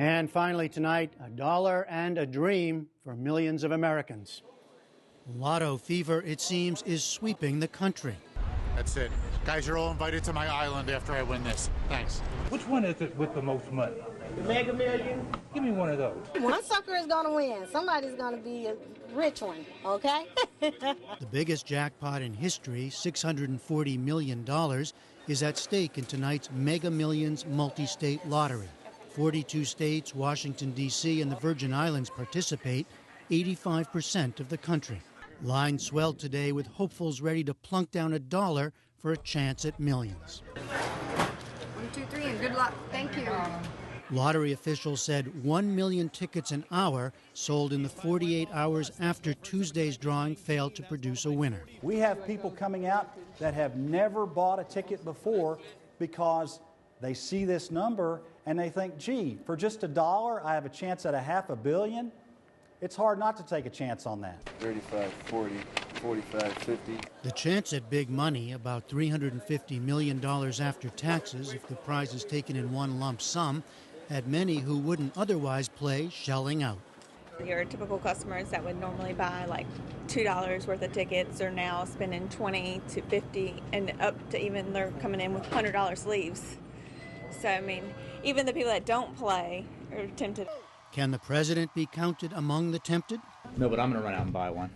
And finally tonight, a dollar and a dream for millions of Americans. Lotto fever, it seems, is sweeping the country. That's it. Guys, you're all invited to my island after I win this. Thanks. Which one is it with the most money? The Mega Million? Give me one of those. One sucker is going to win. Somebody's going to be a rich one, okay? The biggest jackpot in history, $640 million, is at stake in tonight's Mega Millions multi-state lottery. 42 states, Washington, D.C., and the Virgin Islands participate, 85% of the country. Lines swelled today with hopefuls ready to plunk down $1 for a chance at millions. 1, 2, 3, and good luck. Thank you. Lottery officials said 1 million tickets an hour sold in the 48 hours after Tuesday's drawing failed to produce a winner. We have people coming out that have never bought a ticket before because they see this number and they think, gee, for just $1, I have a chance at $500 million. It's hard not to take a chance on that. 35, 40, 45, 50. The chance at big money, about $350 million after taxes if the prize is taken in one lump sum, had many who wouldn't otherwise play shelling out. Your typical customers that would normally buy like $2 worth of tickets are now spending $20 to $50 and up to even they're coming in with $100 sleeves. So, I mean, even the people that don't play are tempted. Can the president be counted among the tempted? No, but I'm going to run out and buy one.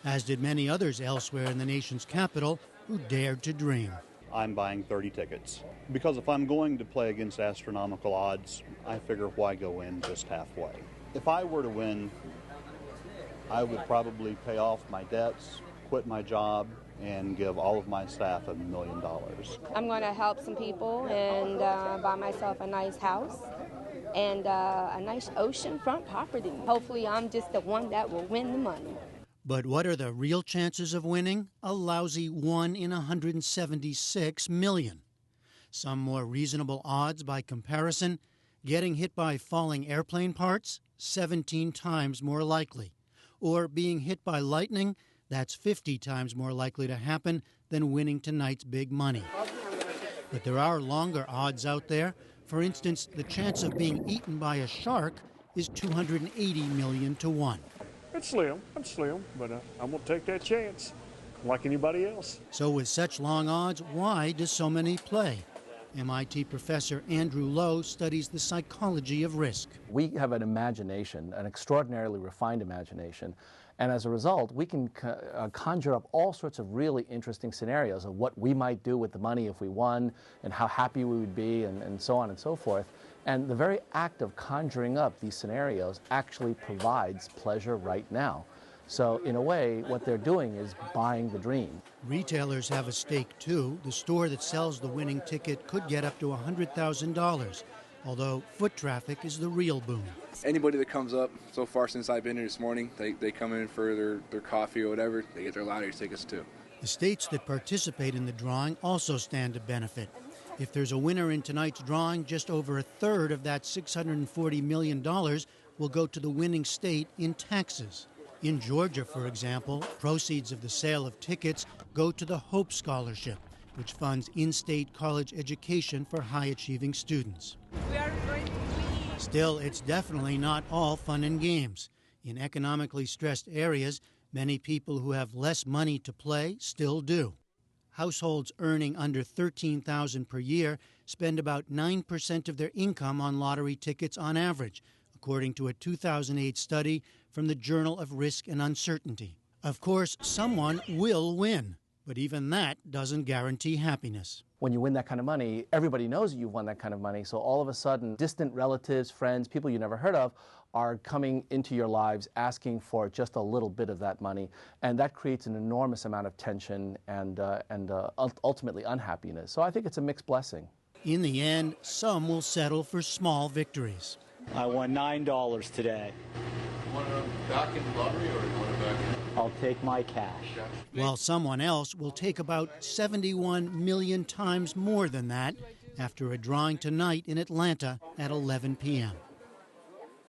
As did many others elsewhere in the nation's capital who dared to dream. I'm buying 30 tickets. Because if I'm going to play against astronomical odds, I figure why go in just halfway. If I were to win, I would probably pay off my debts, quit my job, and give all of my staff $1 million. I'm going to help some people and buy myself a nice house and a nice oceanfront property. Hopefully I'm just the one that will win the money. But what are the real chances of winning? A lousy 1 in 176 million. Some more reasonable odds by comparison. Getting hit by falling airplane parts, 17 times more likely. Or being hit by lightning, that's 50 times more likely to happen than winning tonight's big money. But there are longer odds out there. For instance, the chance of being eaten by a shark is 280 million to 1. It's slim, but I'm going to take that chance, like anybody else. So with such long odds, why do so many play? MIT professor Andrew Lowe studies the psychology of risk. We have an imagination, an extraordinarily refined imagination, and as a result, we can conjure up all sorts of really interesting scenarios of what we might do with the money if we won, and how happy we would be, and so on and so forth. And the very act of conjuring up these scenarios actually provides pleasure right now. So in a way, what they're doing is buying the dream. Retailers have a stake too. The store that sells the winning ticket could get up to $100,000, although foot traffic is the real boom. Anybody that comes up, so far since I've been here this morning, they come in for their coffee or whatever, they get their lottery tickets too. The states that participate in the drawing also stand to benefit. If there's a winner in tonight's drawing, just over a third of that $640 million will go to the winning state in taxes. In Georgia, for example, proceeds of the sale of tickets go to the Hope Scholarship, which funds in-state college education for high-achieving students. Still, it's definitely not all fun and games. In economically stressed areas, many people who have less money to play still do. Households earning under $13,000 per year spend about 9% of their income on lottery tickets on average, according to a 2008 study from the Journal of Risk and Uncertainty. Of course, someone will win, but even that doesn't guarantee happiness. When you win that kind of money, everybody knows you've won that kind of money, so all of a sudden, distant relatives, friends, people you never heard of, are coming into your lives asking for just a little bit of that money, and that creates an enormous amount of tension and ultimately unhappiness. So I think it's a mixed blessing. In the end, some will settle for small victories. I won $9 today. You want it back in the lottery or you want it back in? I'll take my cash. While someone else will take about 71 million times more than that after a drawing tonight in Atlanta at 11 p.m.